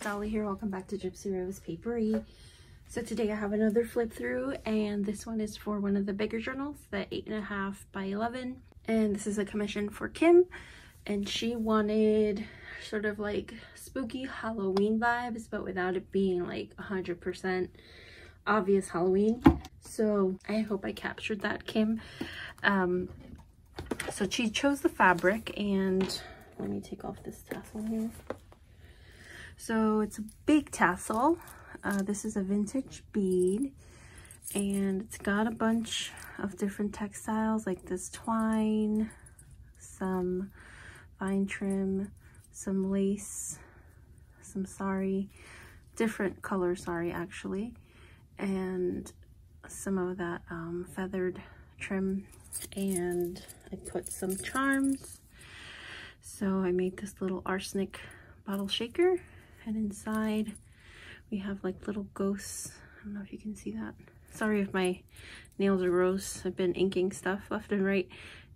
Dolly here. Welcome back to gipsyrosepaperie. So today I have another flip through, and this one is for one of the bigger journals, the 8.5 by 11, and this is a commission for Kim, and she wanted sort of like spooky Halloween vibes, but without it being like 100% obvious Halloween. So I hope I captured that, Kim. So she chose the fabric, and let me take off this tassel here. So it's a big tassel. This is a vintage bead, and it's got a bunch of different textiles like this twine, some fine trim, some lace, some sari, different color sari actually, and some of that feathered trim, and I put some charms. So I made this little arsenic bottle shaker, and inside we have like little ghosts. I don't know if you can see that. Sorry if my nails are gross. I've been inking stuff left and right.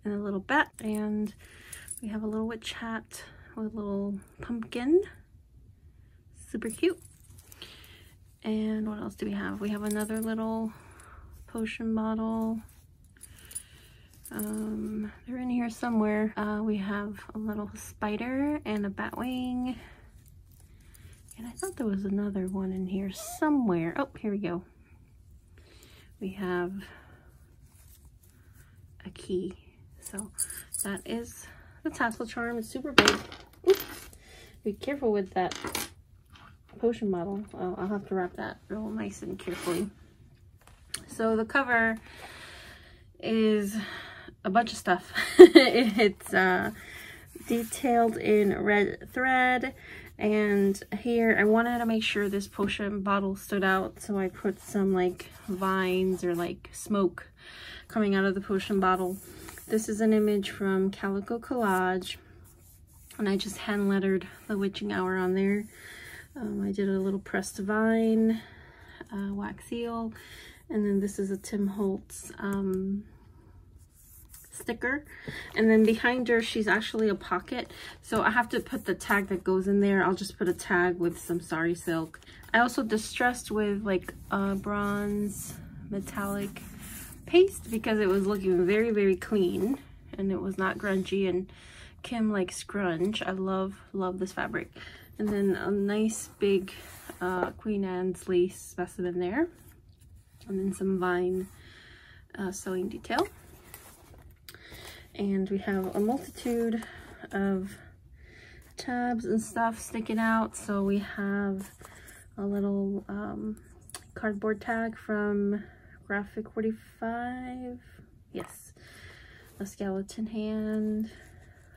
And a little bat, and we have a little witch hat with a little pumpkin. Super cute. And what else do we have? We have another little potion bottle. They're in here somewhere. We have a little spider and a bat wing. And I thought there was another one in here somewhere. Oh, here we go. We have a key. So that is the tassel charm. It's super big. Oops. Be careful with that potion bottle. Oh, I'll have to wrap that real nice and carefully. So the cover is a bunch of stuff. It's detailed in red thread, and here I wanted to make sure this potion bottle stood out, so I put some like vines or like smoke coming out of the potion bottle. This is an image from Calico Collage, and I just hand lettered the witching hour on there. I did a little pressed vine, wax seal, and then this is a Tim Holtz sticker, and then behind her she's actually a pocket, so I have to put the tag that goes in there. I'll just put a tag with some sari silk. I also distressed with like bronze metallic paste because it was looking very, very clean and it was not grungy, and Kim likes grunge. I love this fabric. And then a nice big Queen Anne's lace specimen there, and then some vine sewing detail. And we have a multitude of tabs and stuff sticking out. So we have a little cardboard tag from Graphic 45. Yes. A skeleton hand.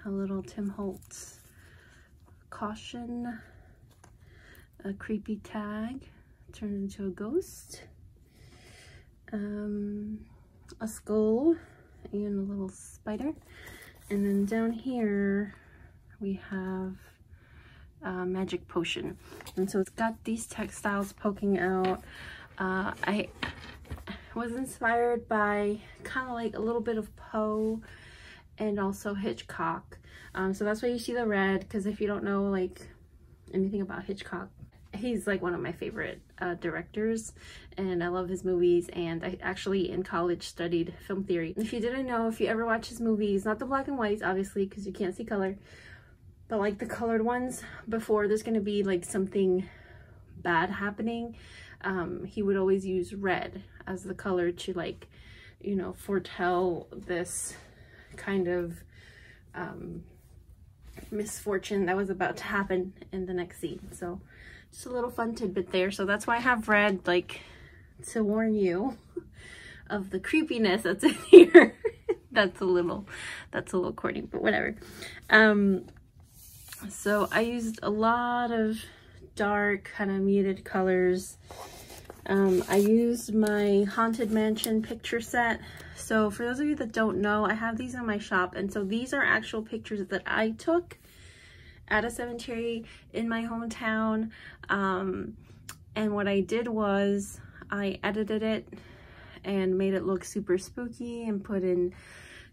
A little Tim Holtz caution. A creepy tag turned into a ghost. A skull. And a little spider. And then down here we have magic potion, and so it's got these textiles poking out. I was inspired by kind of like a little bit of Poe and also Hitchcock, so that's why you see the red, because if you don't know like anything about Hitchcock, he's like one of my favorite directors, and I love his movies, and I actually in college studied film theory. If you didn't know, if you ever watch his movies, not the black and whites obviously because you can't see color, but like the colored ones, before there's going to be like something bad happening, he would always use red as the color to, like, you know, foretell this kind of misfortune that was about to happen in the next scene. So just a little fun tidbit there. So that's why I have red, like, to warn you of the creepiness that's in here. that's a little corny, but whatever. So I used a lot of dark, kind of muted colors. I used my Haunted Mansion picture set. So for those of you that don't know, I have these in my shop, and so these are actual pictures that I took at a cemetery in my hometown, and what I did was I edited it and made it look super spooky and put in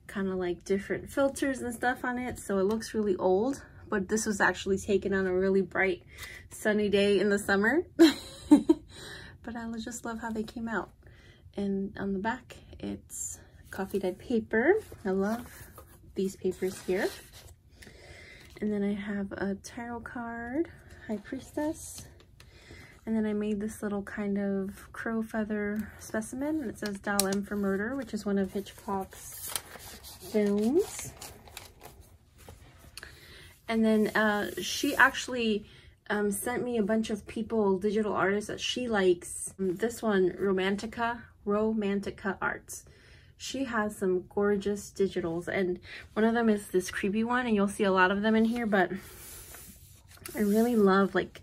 kind of like different filters and stuff on it, so it looks really old, but this was actually taken on a really bright sunny day in the summer. But I just love how they came out. And on the back, it's coffee dyed paper. I love these papers here. And then I have a tarot card, High Priestess. And then I made this little kind of crow feather specimen, and it says Dial M for Murder, which is one of Hitchcock's films. And then she actually sent me a bunch of digital artists that she likes. This one, Romantica Arts. She has some gorgeous digitals, and one of them is this creepy one, and you'll see a lot of them in here, but I really love like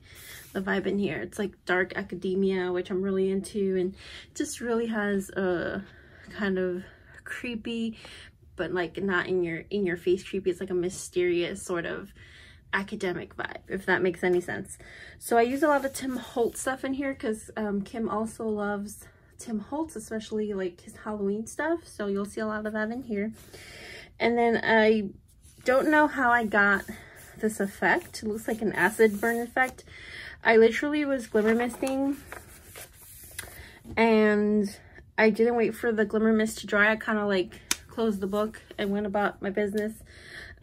the vibe in here. It's like dark academia, which I'm really into, and it just really has a kind of creepy, but like not in your face creepy. It's like a mysterious sort of academic vibe, if that makes any sense. So I use a lot of Tim Holtz stuff in here because Kim also loves Tim Holtz, especially like his Halloween stuff, so you'll see a lot of that in here. And then I don't know how I got this effect. It looks like an acid burn effect. I literally was glimmer misting, and I didn't wait for the glimmer mist to dry. I kind of like closed the book and went about my business.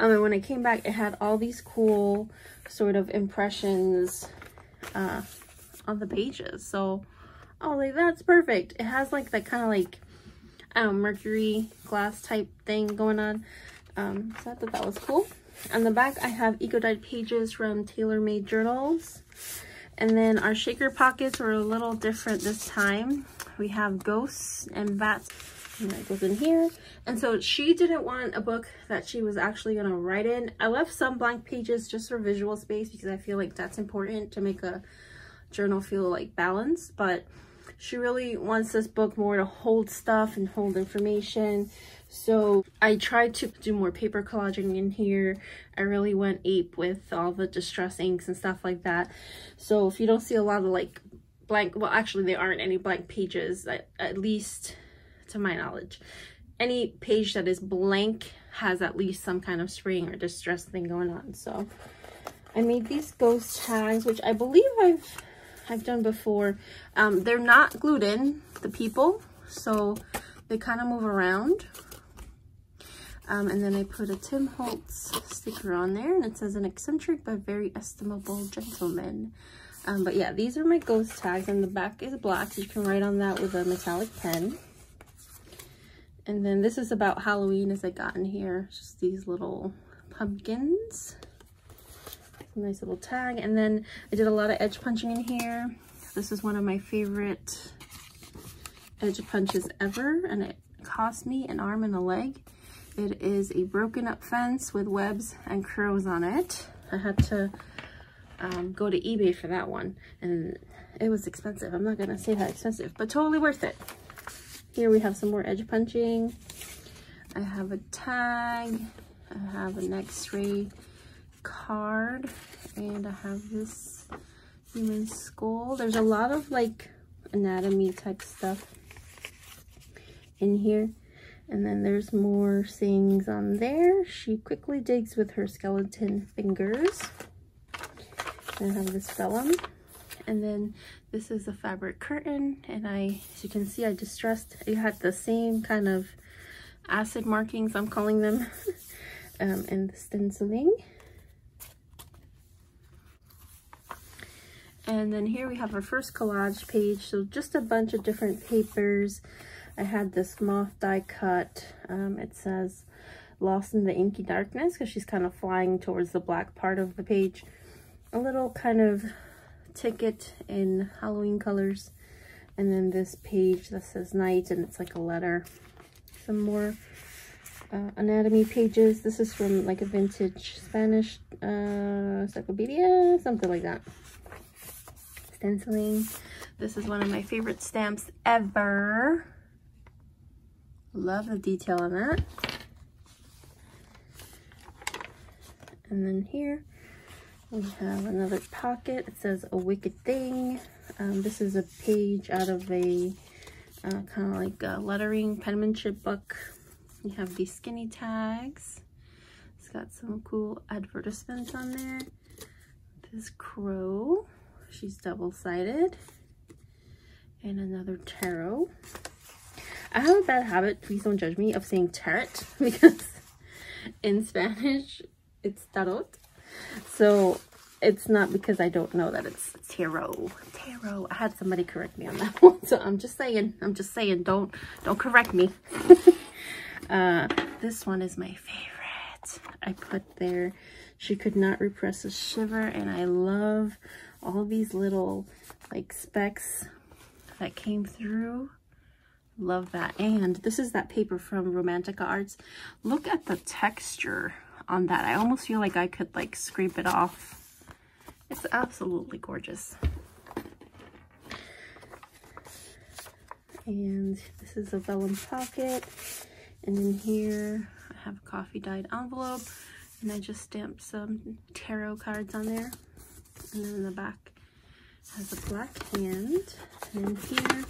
And when I came back, it had all these cool sort of impressions on the pages. So I was like, that's perfect. It has like that kind of like, I don't know, mercury glass type thing going on. So I thought that was cool. On the back, I have eco-dyed pages from Tailor Made Journals. And then our shaker pockets were a little different this time. We have ghosts and bats, and that goes in here. And so she didn't want a book that she was actually gonna write in. I left some blank pages just for visual space because I feel like that's important to make a journal feel like balanced, but she really wants this book more to hold stuff and hold information. So I tried to do more paper collaging in here. I really went ape with all the distress inks and stuff like that. So if you don't see a lot of like blank, well actually there aren't any blank pages, at least to my knowledge. Any page that is blank has at least some kind of spraying or distress thing going on. So I made these ghost tags, which I believe I've done before. They're not glued in, the people, so they kind of move around. And then I put a Tim Holtz sticker on there, and it says an eccentric but very estimable gentleman. But yeah, these are my ghost tags, and the back is black, so you can write on that with a metallic pen. And then this is about Halloween as I got in here, just these little pumpkins. Nice little tag. And then I did a lot of edge punching in here. This is one of my favorite edge punches ever, and it cost me an arm and a leg. It is a broken up fence with webs and crows on it. I had to go to eBay for that one, and it was expensive. I'm not gonna say that expensive, but totally worth it. Here we have some more edge punching. I have a tag. I have an X-ray card, and I have this human skull. There's a lot of like anatomy type stuff in here, and then there's more sayings on there. She quickly digs with her skeleton fingers. And I have this vellum, and then this is a fabric curtain, and as you can see, I distressed. It had the same kind of acid markings, I'm calling them, and the stenciling. And then here we have our first collage page. So just a bunch of different papers. I had this moth die cut. It says lost in the inky darkness because she's kind of flying towards the black part of the page. A little kind of ticket in Halloween colors. And then this page that says night, and it's like a letter. Some more anatomy pages. This is from like a vintage Spanish encyclopedia, something like that. Stenciling. This is one of my favorite stamps ever. Love the detail on that. And then here we have another pocket. It says a wicked thing. This is a page out of a kind of like a lettering penmanship book. You have these skinny tags. It's got some cool advertisements on there. This crow, she's double-sided. And another tarot. I have a bad habit, please don't judge me, of saying tarot because in Spanish it's tarot. So it's not because I don't know that it's tarot. Tarot. I had somebody correct me on that one. So I'm just saying, don't correct me. This one is my favorite. I put there, she could not repress a shiver, and I love all these little like specks that came through. Love that. And this is that paper from Romantica Arts. Look at the texture on that. I almost feel like I could like scrape it off. It's absolutely gorgeous. And this is a vellum pocket. And in here I have a coffee dyed envelope, and I just stamped some tarot cards on there. And then in the back has a black hand. And in here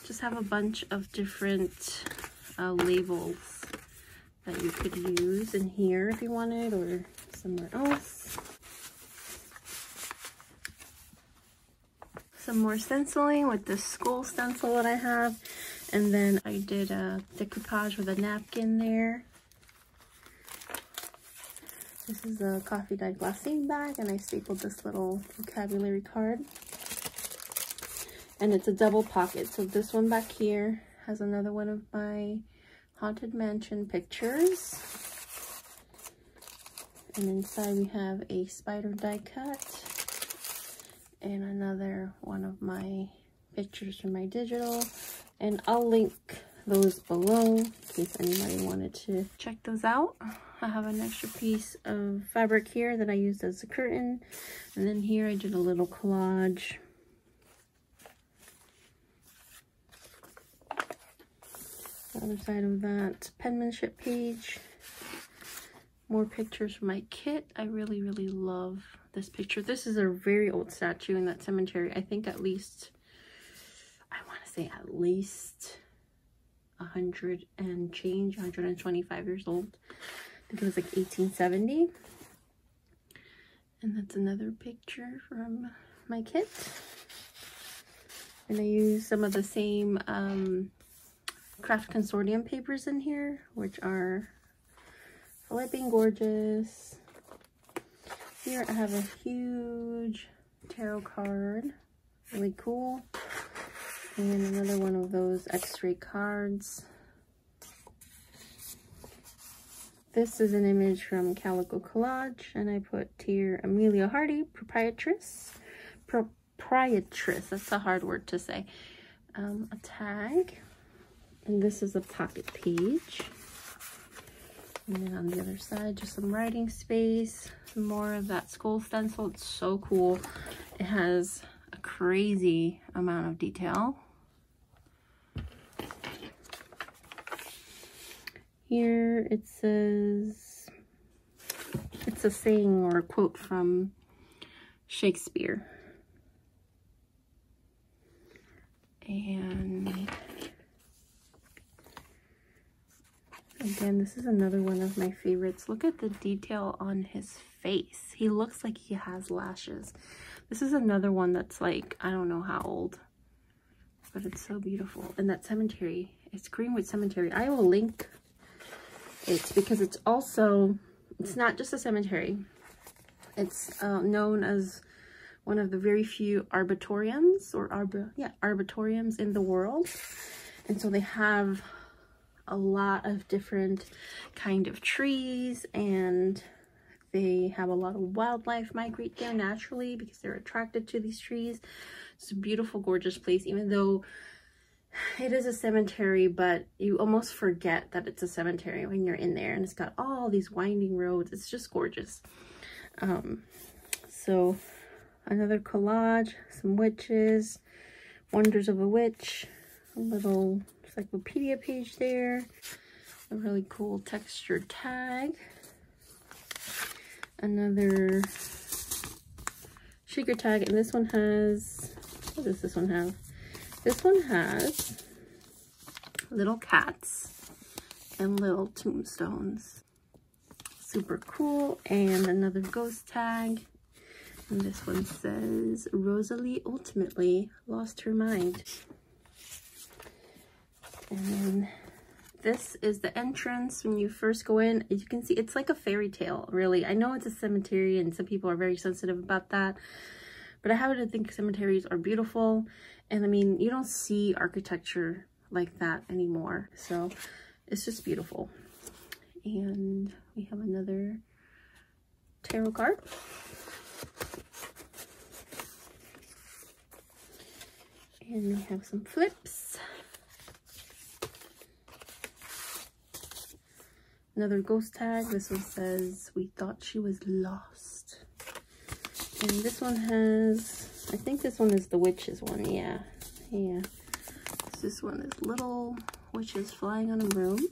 just have a bunch of different labels that you could use in here if you wanted, or somewhere else. Some more stenciling with this school stencil that I have. And then I did a decoupage with a napkin there. This is a coffee dyed glassine bag, and I stapled this little vocabulary card. And it's a double pocket. So this one back here has another one of my Haunted Mansion pictures. And inside we have a spider die cut. And another one of my pictures from my digital. And I'll link those below in case anybody wanted to check those out. I have an extra piece of fabric here that I used as a curtain. And then here I did a little collage. The other side of that penmanship page. More pictures from my kit. I really, really love this picture. This is a very old statue in that cemetery. I think at least, I want to say at least 100 and change, 125 years old. I think it was like 1870. And that's another picture from my kit. And I used some of the same Craft Consortium papers in here, which are flipping gorgeous. Here I have a huge tarot card, really cool. And another one of those x-ray cards. This is an image from Calico Collage, and I put here Amelia Hardy, proprietress, that's a hard word to say, a tag. And this is a pocket page. And then on the other side, just some writing space, some more of that skull stencil. It's so cool. It has a crazy amount of detail. Here it says, it's a saying or a quote from Shakespeare. And again, this is another one of my favorites. Look at the detail on his face. He looks like he has lashes. This is another one that's like, I don't know how old, but it's so beautiful. And that cemetery, it's Greenwood Cemetery. I will link it because it's also, it's not just a cemetery. It's known as one of the very few arboretoriums, or arboretoriums in the world. And so they have a lot of different kind of trees, and they have a lot of wildlife migrate there naturally because they're attracted to these trees. It's a beautiful, gorgeous place, even though it is a cemetery, but you almost forget that it's a cemetery when you're in there, and it's got all these winding roads. It's just gorgeous. So another collage, some witches, Wonders of a Witch, a little encyclopedia page there, a really cool textured tag, another shaker tag, and this one has, what does this one have? This one has little cats and little tombstones. super cool. And another ghost tag. And this one says, Rosalie ultimately lost her mind. And then this is the entrance when you first go in. As you can see, it's like a fairy tale, really. I know it's a cemetery and some people are very sensitive about that, but I happen to think cemeteries are beautiful. And I mean, you don't see architecture like that anymore. So it's just beautiful. And we have another tarot card. And we have some flips. Another ghost tag. This one says, we thought she was lost. And this one has, I think this one is the witches one. Yeah. This one is little witches flying on a broom.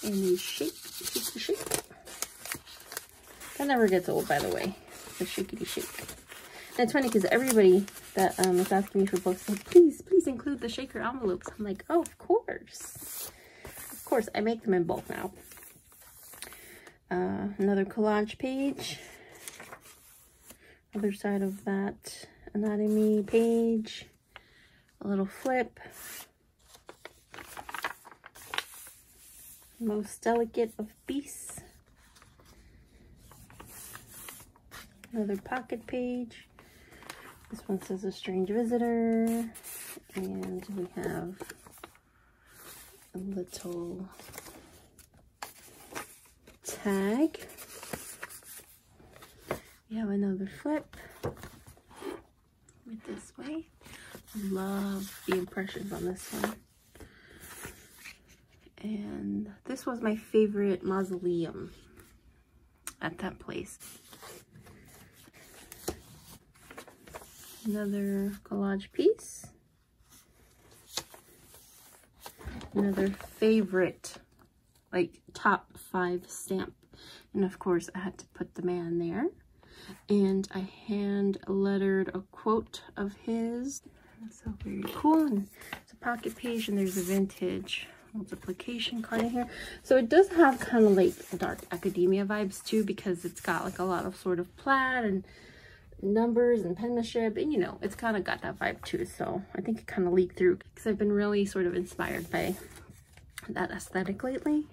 And they shake. That never gets old, by the way. The shakety shake. And it's funny because everybody that is asking me for books, like, please include the shaker envelopes. I'm like, oh, of course. Of course, I make them in bulk now. Another collage page. Other side of that anatomy page. A little flip. Most delicate of beasts. Another pocket page. This one says a strange visitor. And we have a little tag. We have another flip with this way. Love the impressions on this one. And this was my favorite mausoleum at that place. Another collage piece. Another favorite, like top 5 stamp. And of course I had to put the man there. And I hand lettered a quote of his. That's so very cool. And it's a pocket page, and there's a vintage multiplication card in here. So it does have kind of like dark academia vibes too, because it's got like a lot of sort of plaid and numbers and penmanship, and you know, it's kind of got that vibe too. So I think it kind of leaked through because I've been really sort of inspired by that aesthetic lately.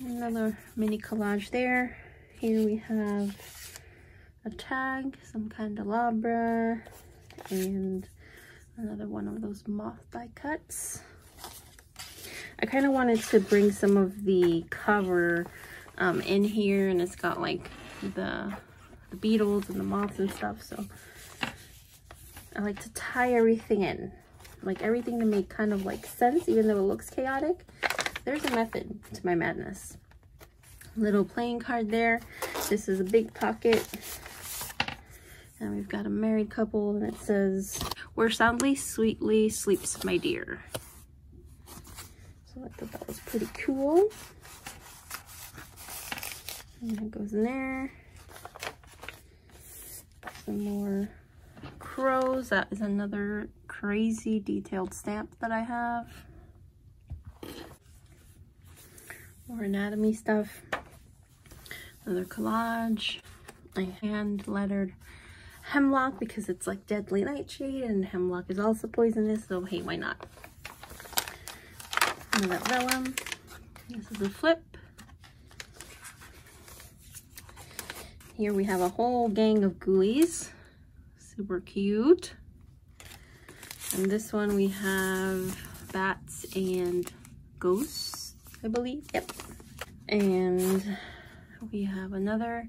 Another mini collage there. Here we have a tag, some candelabra, and another one of those moth die cuts. I kind of wanted to bring some of the cover in here, and it's got like the beetles and the moths and stuff, so I like to tie everything in, like everything to make kind of like sense, even though it looks chaotic. There's a method to my madness. Little playing card there. This is a big pocket, and we've got a married couple, and it says, "Where soundly, sweetly sleeps my dear." So I thought that was pretty cool. And that goes in there. Some more crows. That is another crazy detailed stamp that I have. More anatomy stuff. Another collage. I hand lettered hemlock because it's like deadly nightshade, and hemlock is also poisonous, so hey, why not? Another vellum. This is a flip. Here we have a whole gang of ghoulies. Super cute. And this one we have bats and ghosts, I believe. Yep. And we have another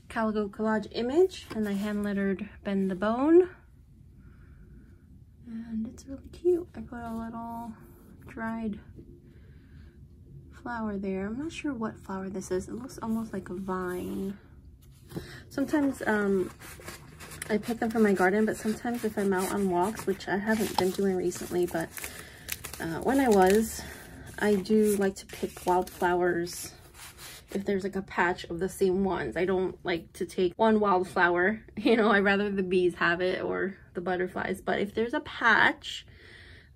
Calico collage image, and I hand lettered Bend the Bone. And it's really cute. I put a little dried flower there. I'm not sure what flower this is. It looks almost like a vine. Sometimes I pick them from my garden, but sometimes if I'm out on walks, which I haven't been doing recently, but when I was, I do like to pick wildflowers if there's like a patch of the same ones. I don't like to take one wildflower, you know, I'd rather the bees have it or the butterflies. But if there's a patch,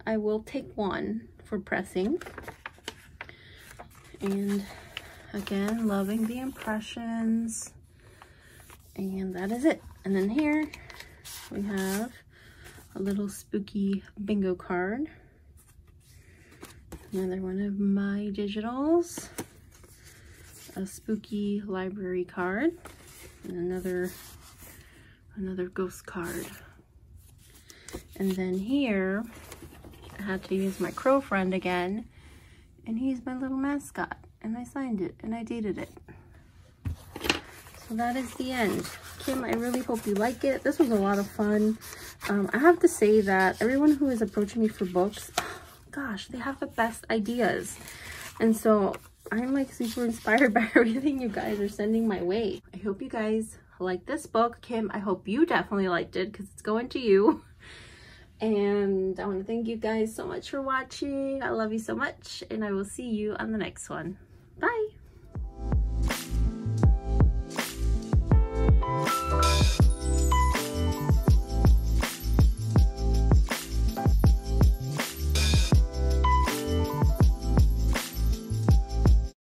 I will take one for pressing. And again, loving the impressions. And that is it. And then here we have a little spooky bingo card. Another one of my digitals. A spooky library card. And another ghost card. And then here, I had to use my crow friend again. And he's my little mascot. And I signed it and I dated it. So that is the end. Kim, I really hope you like it. This was a lot of fun. I have to say that everyone who is approaching me for books, oh, gosh, they have the best ideas. And so I'm like super inspired by everything you guys are sending my way. I hope you guys like this book. Kim, I hope you definitely liked it because it's going to you. And I want to thank you guys so much for watching. I love you so much, and I will see you on the next one. Bye.